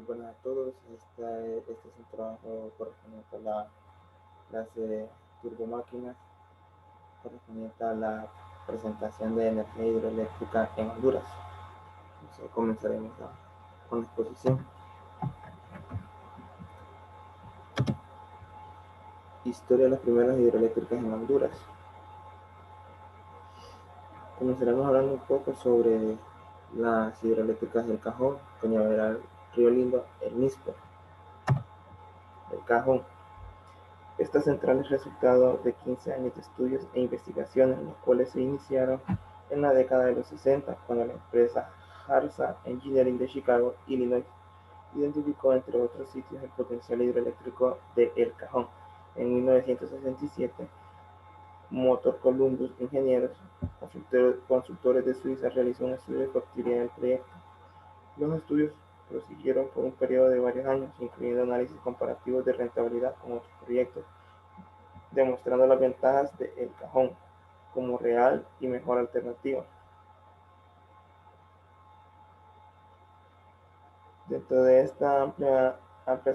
Muy buenas a todos. Este es un trabajo correspondiente a la clase Turbomáquinas, correspondiente a la presentación de energía hidroeléctrica en Honduras. Entonces, comenzaremos con la exposición. Historia de las primeras hidroeléctricas en Honduras. Comenzaremos hablando un poco sobre las hidroeléctricas del Cajón, Cañaveral, Río Lindo, el Níspero. El Cajón. Esta central es resultado de 15 años de estudios e investigaciones, los cuales se iniciaron en la década de los 60, cuando la empresa Harsa Engineering de Chicago, Illinois, identificó, entre otros sitios, el potencial hidroeléctrico de El Cajón. En 1967, Motor Columbus Ingenieros, consultores de Suiza, realizó un estudio de factibilidad del proyecto. Los estudios prosiguieron por un periodo de varios años, incluyendo análisis comparativos de rentabilidad con otros proyectos, demostrando las ventajas de El Cajón como real y mejor alternativa. Dentro de esta amplia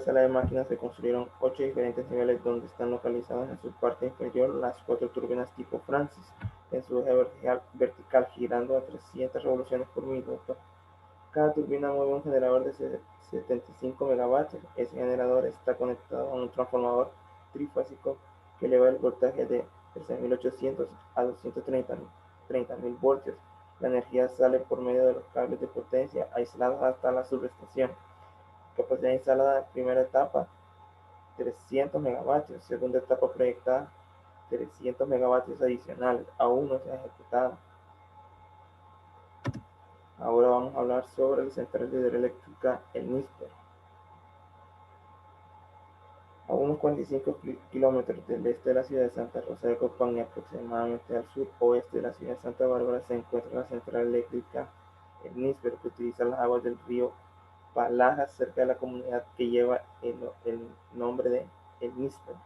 sala de máquinas se construyeron 8 diferentes niveles, donde están localizadas en su parte inferior las 4 turbinas tipo Francis, en su eje vertical, girando a 300 revoluciones por minuto. Cada turbina mueve un generador de 75 megavatios. Ese generador está conectado a un transformador trifásico que eleva el voltaje de 13.800 a 230.000 voltios. La energía sale por medio de los cables de potencia aislados hasta la subestación. Capacidad instalada: primera etapa 300 megavatios, segunda etapa proyectada 300 megavatios adicionales, aún no se ha ejecutado. Ahora vamos a hablar sobre la central hidroeléctrica El Níspero. A unos 45 kilómetros del este de la ciudad de Santa Rosa de Copán y aproximadamente al sur-oeste de la ciudad de Santa Bárbara se encuentra la central eléctrica El Níspero, que utiliza las aguas del río Palajas cerca de la comunidad que lleva el nombre de El Níspero.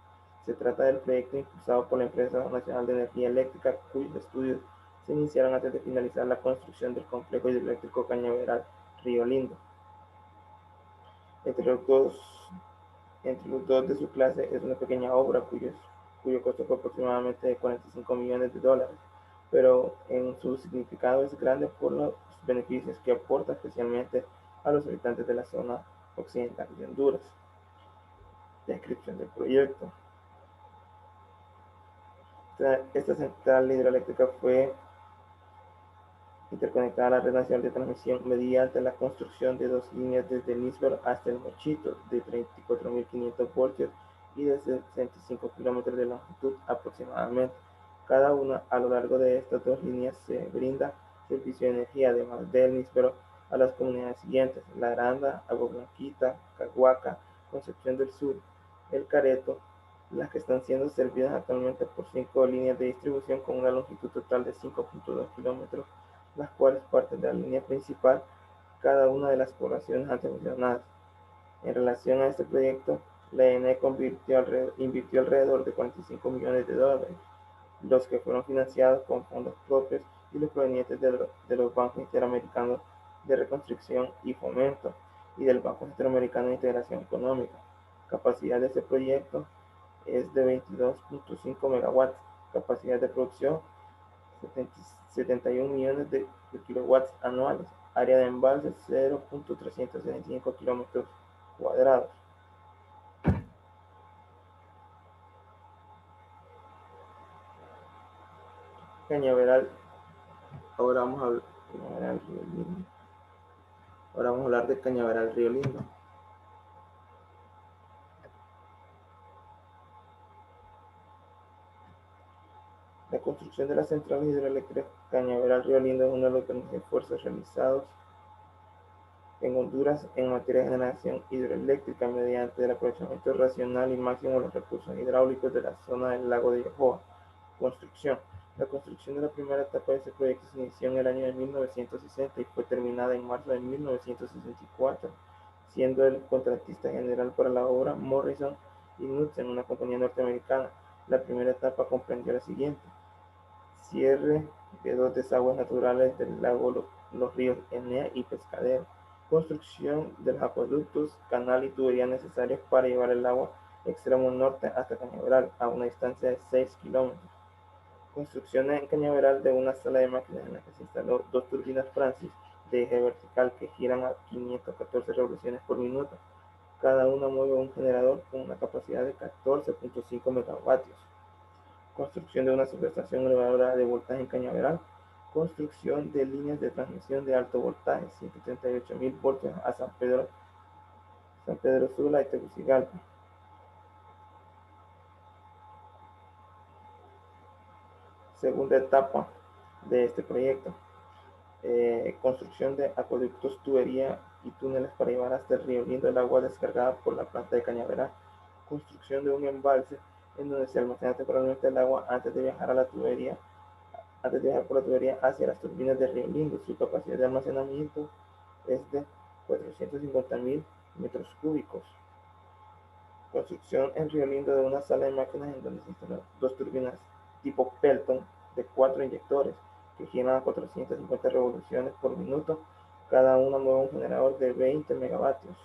Se trata del proyecto impulsado por la Empresa Nacional de Energía Eléctrica, cuyos estudios se iniciaron antes de finalizar la construcción del complejo hidroeléctrico Cañaveral Río Lindo. Entre los dos de su clase es una pequeña obra cuyo costo fue aproximadamente de 45 millones de dólares, pero en su significado es grande por los beneficios que aporta, especialmente a los habitantes de la zona occidental de Honduras. Descripción del proyecto. Esta central hidroeléctrica fue interconectada a la red nacional de transmisión mediante la construcción de 2 líneas desde el Níspero hasta el Mochito, de 34.500 voltios y de 65 kilómetros de longitud aproximadamente. Cada una, a lo largo de estas 2 líneas, se brinda servicio de energía, además del Níspero, a las comunidades siguientes: La Aranda, Agua Blanquita, Caguaca, Concepción del Sur, El Careto, las que están siendo servidas actualmente por 5 líneas de distribución con una longitud total de 5.2 kilómetros, las cuales parten de la línea principal cada una de las poblaciones antes mencionadas. En relación a este proyecto, la ENE invirtió alrededor de 45 millones de dólares, los que fueron financiados con fondos propios y los provenientes de los bancos interamericanos de reconstrucción y fomento y del Banco Centroamericano de Integración Económica. Capacidad de este proyecto es de 22.5 megawatts, capacidad de producción 71 millones de kilowatts anuales, área de embalse 0.365 kilómetros cuadrados. Cañaveral, ahora vamos a hablar, ahora vamos a hablar de Cañaveral Río Lindo. La construcción de la central hidroeléctrica Cañaveral Río Lindo es uno de los grandes esfuerzos realizados en Honduras en materia de generación hidroeléctrica mediante el aprovechamiento racional y máximo de los recursos hidráulicos de la zona del lago de Yohoa. Construcción. La construcción de la primera etapa de este proyecto se inició en el año de 1960 y fue terminada en marzo de 1964, siendo el contratista general para la obra Morrison y Knudsen, una compañía norteamericana. La primera etapa comprendió la siguiente: cierre de 2 desagües naturales del lago, los ríos Enea y Pescadero, Construcción de los acueductos, canal y tubería necesarios para llevar el agua extremo norte hasta Cañaveral, a una distancia de 6 kilómetros. Construcción en Cañaveral de una sala de máquinas en la que se instaló 2 turbinas Francis de eje vertical que giran a 514 revoluciones por minuto. Cada una mueve un generador con una capacidad de 14.5 megavatios. Construcción de una subestación elevadora de voltaje en Cañaveral. Construcción de líneas de transmisión de alto voltaje, 138.000 voltios a San Pedro Sula y Tegucigalpa. Segunda etapa de este proyecto. Construcción de acueductos, tubería y túneles para llevar hasta el río Lindo el agua descargada por la planta de Cañaveral. Construcción de un embalse en donde se almacena temporalmente el agua antes de viajar por la tubería hacia las turbinas de Río Lindo. Su capacidad de almacenamiento es de 450.000 metros cúbicos. Construcción en Río Lindo de una sala de máquinas en donde se instalan 2 turbinas tipo Pelton de 4 inyectores que giran a 450 revoluciones por minuto. Cada una mueve un generador de 20 megavatios.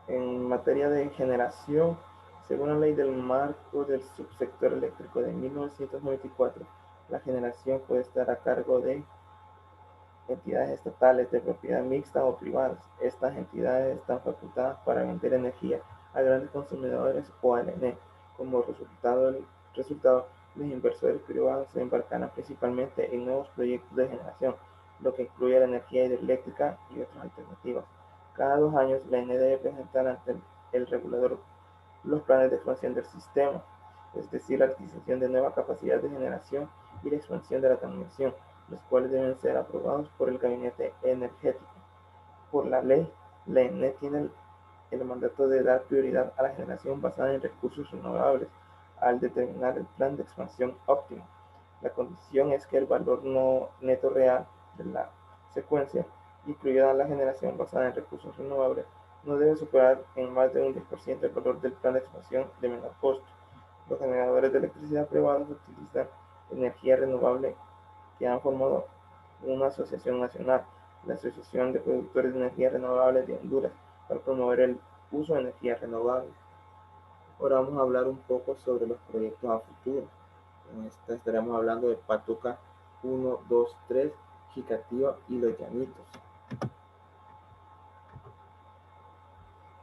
En materia de generación, según la ley del marco del subsector eléctrico de 1994, la generación puede estar a cargo de entidades estatales de propiedad mixta o privadas. Estas entidades están facultadas para vender energía a grandes consumidores o al ENE. Como resultado, los inversores privados se embarcarán principalmente en nuevos proyectos de generación, lo que incluye la energía hidroeléctrica y otras alternativas. Cada 2 años, la ENE debe presentar ante el regulador los planes de expansión del sistema, es decir, la adquisición de nueva capacidad de generación y la expansión de la transmisión, los cuales deben ser aprobados por el Gabinete Energético. Por la ley, la ENE tiene el mandato de dar prioridad a la generación basada en recursos renovables al determinar el plan de expansión óptimo. La condición es que el valor no neto real de la secuencia, incluida la generación basada en recursos renovables, no debe superar en más de un 10% el valor del plan de expansión de menor costo. Los generadores de electricidad privados utilizan energía renovable que han formado una asociación nacional, la Asociación de Productores de Energía Renovable de Honduras, para promover el uso de energía renovable. Ahora vamos a hablar un poco sobre los proyectos a futuro. En esta estaremos hablando de Patuca 1, 2, 3, Jicatío y Los Llanitos.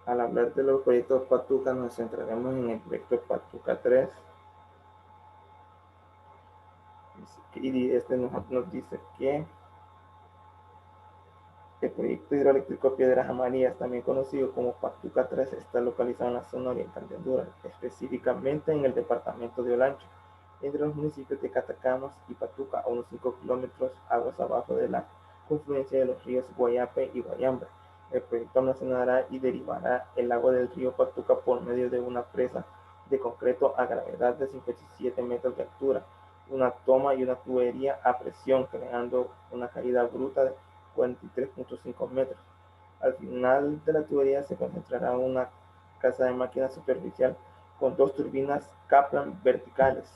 Al hablar de los proyectos Patuca, nos centraremos en el proyecto Patuca 3. Y este nos dice que el proyecto hidroeléctrico Piedras Amarillas, también conocido como Patuca 3, está localizado en la zona oriental de Honduras, específicamente en el departamento de Olancho, entre los municipios de Catacamas y Patuca, a unos 5 kilómetros aguas abajo de la confluencia de los ríos Guayape y Guayambra. El proyecto almacenará y derivará el agua del río Patuca por medio de una presa de concreto a gravedad de 57 metros de altura, una toma y una tubería a presión, creando una caída bruta de 43.5 metros. Al final de la tubería se concentrará una casa de máquinas superficial con 2 turbinas Kaplan verticales.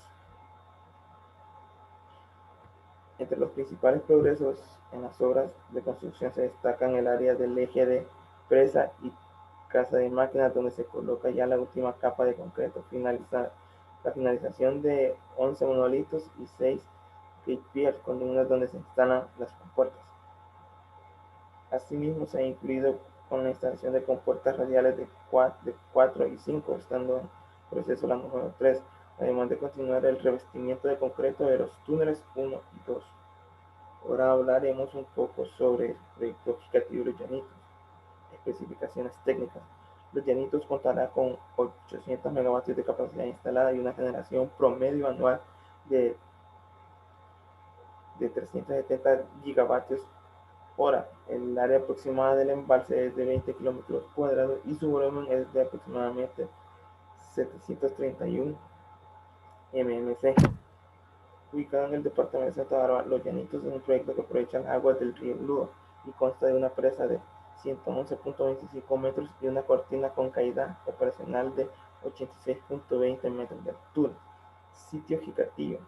Entre los principales progresos en las obras de construcción se destacan el área del eje de presa y casa de máquinas, donde se coloca ya la última capa de concreto, la finalización de 11 monolitos y 6 gate piers, columnas donde se instalan las compuertas. Asimismo, se ha incluido con la instalación de compuertas radiales de 4 y 5, estando en proceso la número 3, además de continuar el revestimiento de concreto de los túneles 1 y 2. Ahora hablaremos un poco sobre el proyecto Jicatío y Los Llanitos. Especificaciones técnicas. Los Llanitos contará con 800 megavatios de capacidad instalada y una generación promedio anual de 370 gigavatios hora. El área aproximada del embalse es de 20 kilómetros cuadrados y su volumen es de aproximadamente 731 mmc. Ubicado en el departamento de Santa Bárbara, Los Llanitos es un proyecto que aprovecha las aguas del río Ludo y consta de una presa de 111.25 metros y una cortina con caída operacional de 86.20 metros de altura. Sitio Jicatío.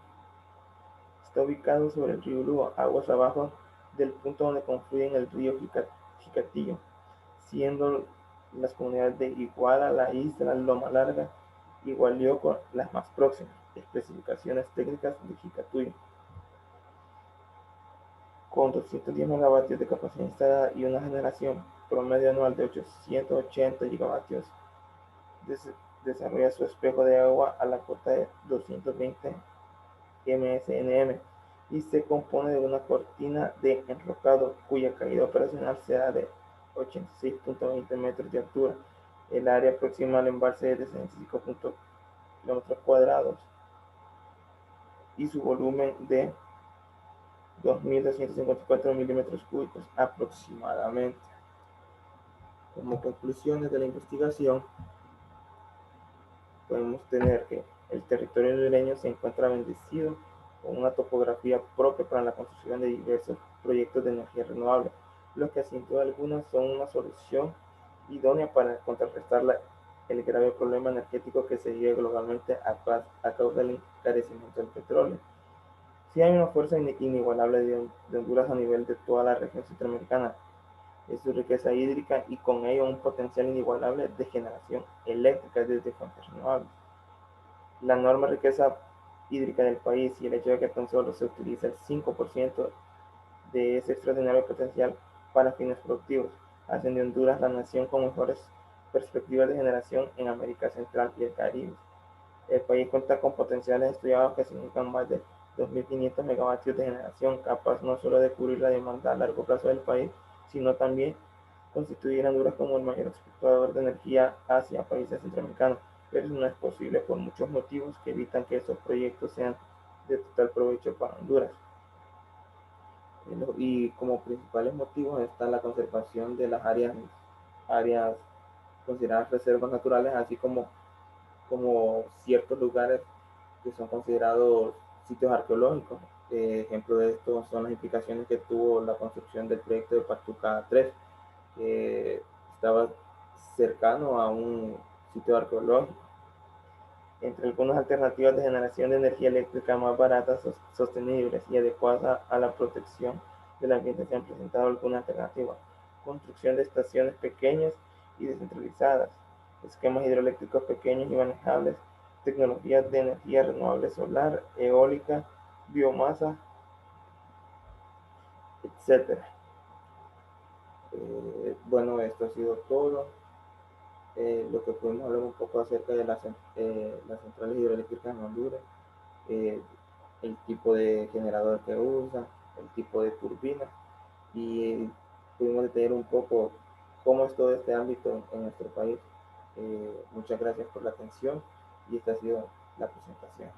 Está ubicado sobre el río Luo, aguas abajo del punto donde confluyen el río Jicatillo, siendo las comunidades de Iguala, La Isla, Loma Larga y Gualioco las más próximas. Especificaciones técnicas de Jicatuyo. Con 210 megavatios de capacidad instalada y una generación promedio anual de 880 gigavatios, desarrolla su espejo de agua a la cota de 220 msnm y se compone de una cortina de enrocado cuya caída operacional será de 86.20 metros de altura. El área proximal embalse es de 65 kilómetros cuadrados y su volumen de 2.254 milímetros cúbicos aproximadamente. Como conclusiones de la investigación, podemos tener que el territorio hondureño se encuentra bendecido con una topografía propia para la construcción de diversos proyectos de energía renovable, los que sin duda alguna son una solución idónea para contrarrestar el grave problema energético que se vive globalmente a causa del encarecimiento del petróleo. Sí hay una fuerza inigualable de Honduras a nivel de toda la región centroamericana, es su riqueza hídrica y con ello un potencial inigualable de generación eléctrica desde fuentes renovables. La enorme riqueza hídrica del país y el hecho de que tan solo se utiliza el 5% de ese extraordinario potencial para fines productivos hacen de Honduras la nación con mejores perspectivas de generación en América Central y el Caribe. El país cuenta con potenciales estudiados que significan más de 2.500 megavatios de generación, capaz no solo de cubrir la demanda a largo plazo del país, sino también constituir a Honduras como el mayor exportador de energía hacia países centroamericanos, pero eso no es posible por muchos motivos que evitan que estos proyectos sean de total provecho para Honduras. Y como principales motivos está la conservación de las áreas consideradas reservas naturales, así como ciertos lugares que son considerados sitios arqueológicos. Ejemplo de esto son las implicaciones que tuvo la construcción del proyecto de Patuca 3, que estaba cercano a un sitio arqueológico. Entre algunas alternativas de generación de energía eléctrica más baratas, sostenibles y adecuadas a la protección del ambiente se han presentado algunas alternativas. Construcción de estaciones pequeñas y descentralizadas, esquemas hidroeléctricos pequeños y manejables, tecnologías de energía renovable solar, eólica, biomasa, etc. Bueno, esto ha sido todo. Lo que pudimos hablar un poco acerca de las centrales hidroeléctricas en Honduras, eh, el tipo de generador que usa, el tipo de turbina y pudimos detallar un poco cómo es todo este ámbito en nuestro país. Muchas gracias por la atención y esta ha sido la presentación.